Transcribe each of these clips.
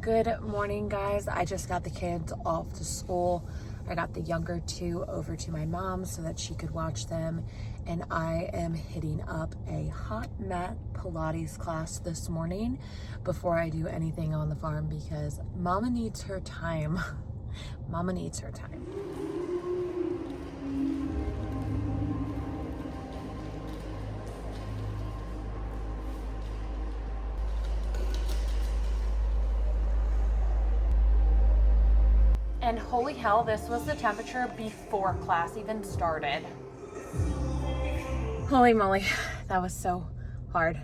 Good morning, guys. I just got the kids off to school. I got the younger two over to my mom so that she could watch them. And I am hitting up a hot mat Pilates class this morning before I do anything on the farm because Mama needs her time. Mama needs her time. And holy hell, this was the temperature before class even started. Holy moly, that was so hard.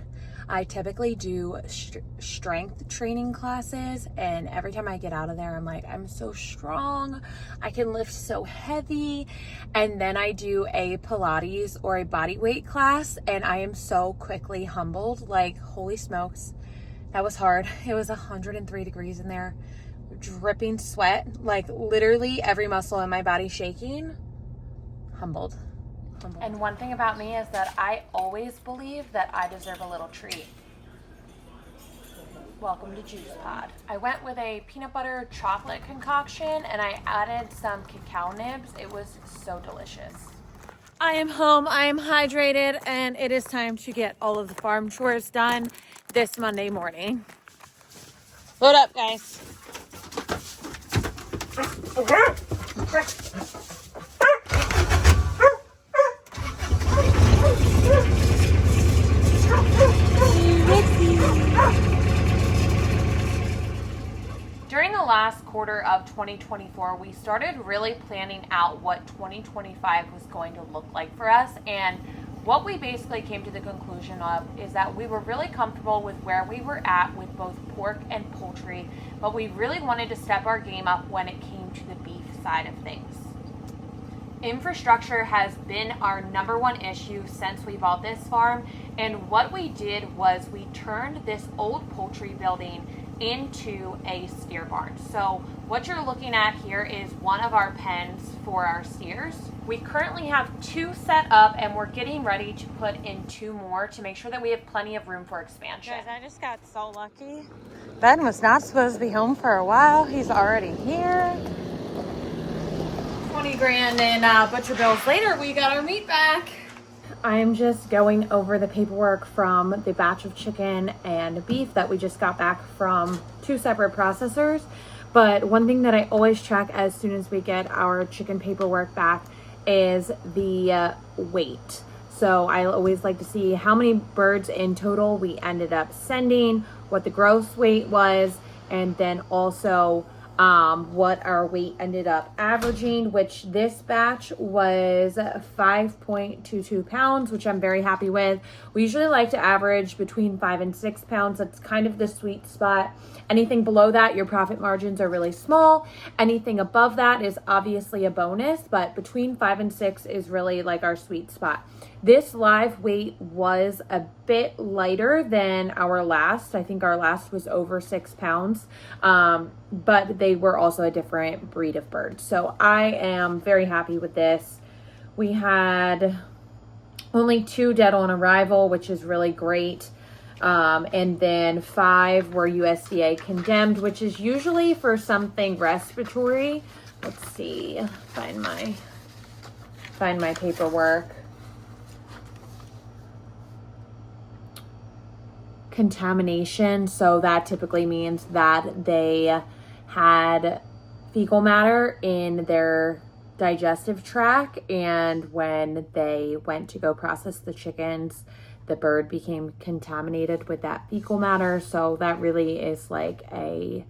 I typically do strength training classes, and every time I get out of there, I'm like, I'm so strong. I can lift so heavy. And then I do a Pilates or a body weight class, and I am so quickly humbled. Like, holy smokes, that was hard. It was 103 degrees in there. Dripping sweat, like literally every muscle in my body shaking. Humbled. And one thing about me is that I always believe that I deserve a little treat. Welcome to Juice Pod. I went with a peanut butter chocolate concoction and I added some cacao nibs. It was so delicious. I am home, I am hydrated, and it is time to get all of the farm chores done this Monday morning. Load up, guys. During the last quarter of 2024, we started really planning out what 2025 was going to look like for us, and what we basically came to the conclusion of is that we were really comfortable with where we were at with both pork and poultry, but we really wanted to step our game up when it came to the beef side of things. Infrastructure has been our number one issue since we bought this farm, and what we did was we turned this old poultry building into a steer barn. So what you're looking at here is one of our pens for our steers. We currently have 2 set up and we're getting ready to put in 2 more to make sure that we have plenty of room for expansion. Guys, I just got so lucky. Ben was not supposed to be home for a while. He's already here. 20 grand in butcher bills later, we got our meat back. I'm just going over the paperwork from the batch of chicken and beef that we just got back from 2 separate processors. But one thing that I always check as soon as we get our chicken paperwork back is the weight. So I always like to see how many birds in total we ended up sending, what the gross weight was, and then also what our weight ended up averaging, which this batch was 5.22 pounds, which I'm very happy with. We usually like to average between 5 and 6 pounds. That's kind of the sweet spot. Anything below that, your profit margins are really small. Anything above that is obviously a bonus, but between 5 and 6 is really like our sweet spot. This live weight was a bit lighter than our last. I think our last was over 6 pounds, but they were also a different breed of bird. So I am very happy with this. We had only 2 dead on arrival, which is really great. And then 5 were USDA condemned, which is usually for something respiratory. Let's see, find my paperwork. Contamination, so that typically means that they had fecal matter in their digestive tract, and when they went to go process the chickens, the bird became contaminated with that fecal matter. So that really is like a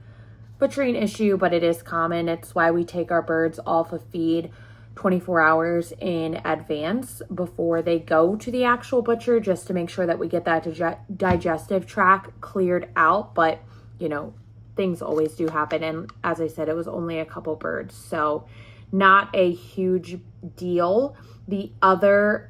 butchering issue, but it is common. It's why we take our birds off of feed 24 hours in advance before they go to the actual butcher, just to make sure that we get that digestive tract cleared out. But you know, things always do happen, and as I said, it was only a couple birds, so not a huge deal. The other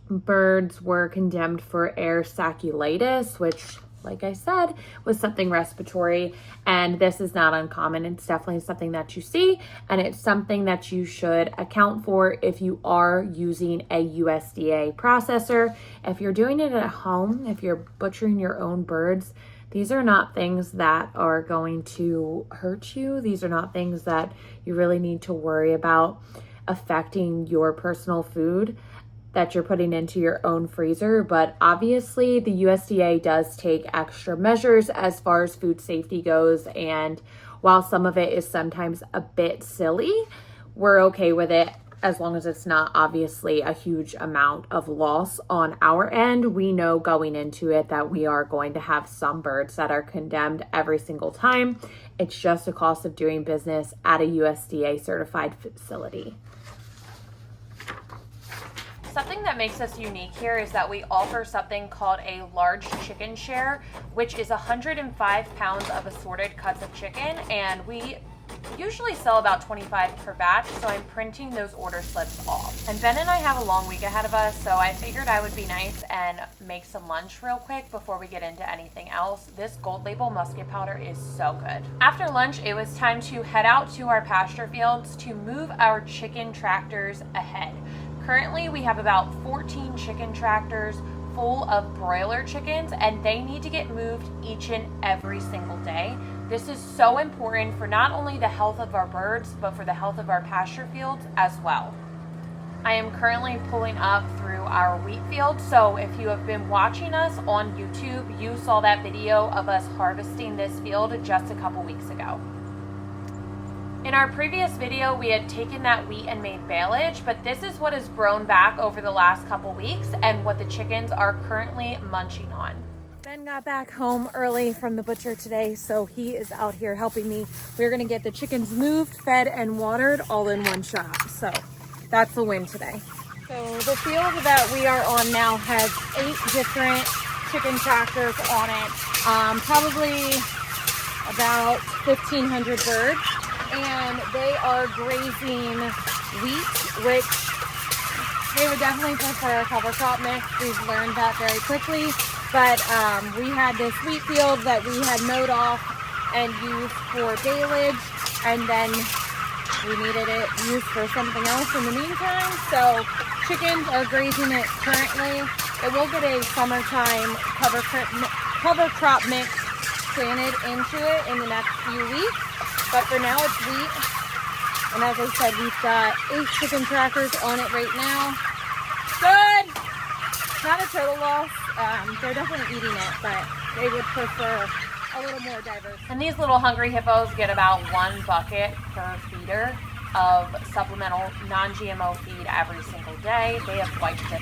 birds were condemned for air sacculitis, which, like I said, was something respiratory, and this is not uncommon. It's definitely something that you see, and it's something that you should account for if you are using a USDA processor. If you're doing it at home, if you're butchering your own birds, These are not things that are going to hurt you. These are not things that you really need to worry about affecting your personal food that you're putting into your own freezer. But obviously the USDA does take extra measures as far as food safety goes. And while some of it is sometimes a bit silly, we're okay with it as long as it's not obviously a huge amount of loss on our end. We know going into it that we are going to have some birds that are condemned every single time. It's just a cost of doing business at a USDA certified facility. Something that makes us unique here is that we offer something called a large chicken share, which is 105 pounds of assorted cuts of chicken, and we usually sell about 25 per batch, so I'm printing those order slips off. And Ben and I have a long week ahead of us, so I figured I would be nice and make some lunch real quick before we get into anything else. This gold label musket powder is so good. After lunch, it was time to head out to our pasture fields to move our chicken tractors ahead. Currently, we have about 14 chicken tractors full of broiler chickens, and they need to get moved each and every single day. This is so important for not only the health of our birds, but for the health of our pasture fields as well. I am currently pulling up through our wheat field, so if you have been watching us on YouTube, you saw that video of us harvesting this field just a couple weeks ago. In our previous video, we had taken that wheat and made baleage, but this is what has grown back over the last couple weeks and what the chickens are currently munching on. Ben got back home early from the butcher today, so he is out here helping me. We're gonna get the chickens moved, fed, and watered all in one shot. So that's a win today. So the field that we are on now has 8 different chicken tractors on it. Probably about 1,500 birds. And they are grazing wheat, which they would definitely prefer a cover crop mix. We've learned that very quickly. But we had this wheat field that we had mowed off and used for baleage, and then we needed it used for something else in the meantime. So chickens are grazing it currently. It will get a summertime cover crop mix planted into it in the next few weeks. But for now, it's wheat. And as I said, we've got 8 chicken trackers on it right now. Good. Not a total loss. They're definitely eating it, but they would prefer a little more diverse. And these little hungry hippos get about 1 bucket per feeder of supplemental non-GMO feed every single day. They have wiped it.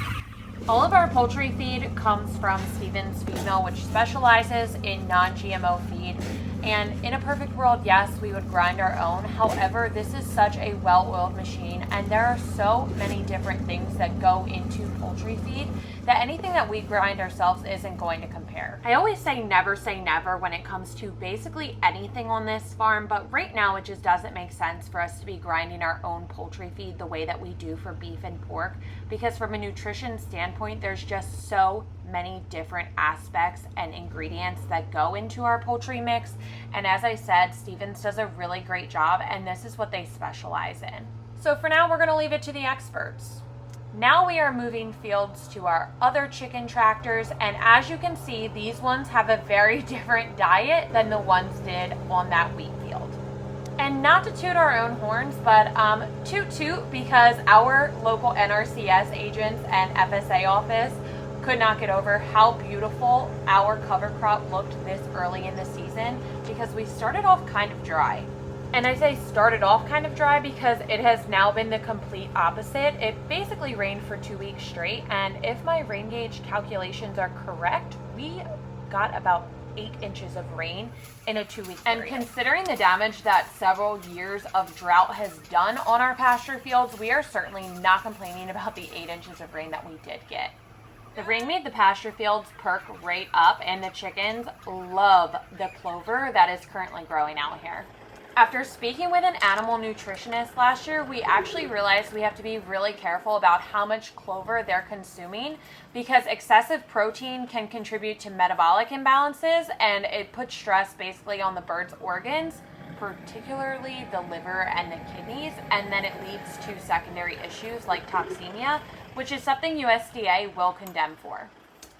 All of our poultry feed comes from Stevens Feed Mill, which specializes in non-GMO feed. And in a perfect world, yes, we would grind our own. However, this is such a well-oiled machine, and there are so many different things that go into poultry feed that anything that we grind ourselves isn't going to compare. I always say never when it comes to basically anything on this farm, but right now it just doesn't make sense for us to be grinding our own poultry feed the way that we do for beef and pork, because from a nutrition standpoint, there's just so many different aspects and ingredients that go into our poultry mix. And as I said, Stevens does a really great job, and this is what they specialize in. So for now, we're going to leave it to the experts. Now we are moving fields to our other chicken tractors, and as you can see, these ones have a very different diet than the ones did on that wheat field. And not to toot our own horns, but toot because our local NRCS agents and FSA office could not get over how beautiful our cover crop looked this early in the season, because we started off kind of dry. And I say started off kind of dry because it has now been the complete opposite. It basically rained for 2 weeks straight, and if my rain gauge calculations are correct, we got about 8 inches of rain in a 2-week period. And considering the damage that several years of drought has done on our pasture fields, we are certainly not complaining about the 8 inches of rain that we did get. The rain made the pasture fields perk right up, and the chickens love the clover that is currently growing out here. After speaking with an animal nutritionist last year, we actually realized we have to be really careful about how much clover they're consuming, because excessive protein can contribute to metabolic imbalances, and it puts stress basically on the bird's organs, particularly the liver and the kidneys, and then it leads to secondary issues like toxemia, which is something USDA will condemn for.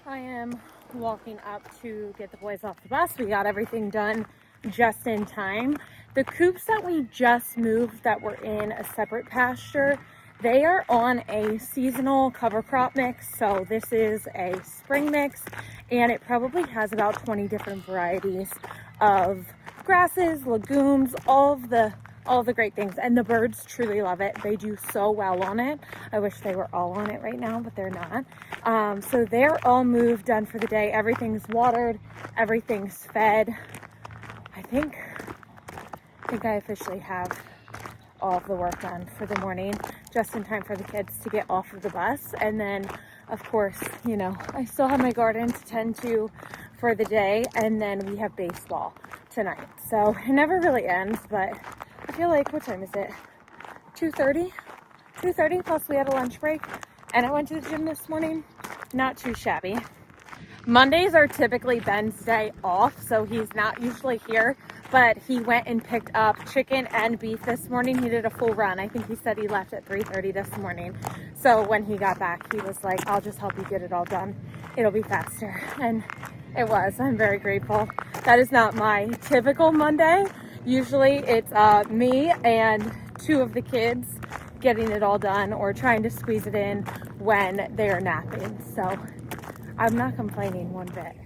I am walking up to get the boys off the bus. We got everything done just in time. The coops that we just moved that were in a separate pasture, they are on a seasonal cover crop mix. So this is a spring mix, and it probably has about 20 different varieties of grasses, legumes, all the great things. And the birds truly love it. They do so well on it. I wish they were all on it right now, but they're not. So they're all moved, done for the day. Everything's watered, everything's fed. I think I officially have all of the work done for the morning, just in time for the kids to get off of the bus. And then, of course, you know, I still have my garden to tend to for the day, and then we have baseball tonight. So it never really ends, but I feel like, what time is it? 2:30? 2:30, plus we had a lunch break, and I went to the gym this morning. Not too shabby. Mondays are typically Ben's day off, so he's not usually here, but he went and picked up chicken and beef this morning. He did a full run. I think he said he left at 3:30 this morning. So when he got back, he was like, I'll just help you get it all done. It'll be faster. And it was. I'm very grateful. That is not my typical Monday. Usually it's me and two of the kids getting it all done or trying to squeeze it in when they are napping. So I'm not complaining one bit.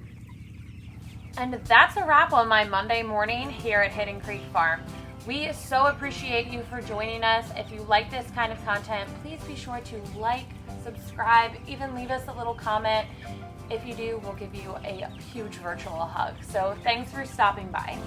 And that's a wrap on my Monday morning here at Hidden Creek Farm. We so appreciate you for joining us. If you like this kind of content, please be sure to like, subscribe, even leave us a little comment. If you do, we'll give you a huge virtual hug. So thanks for stopping by.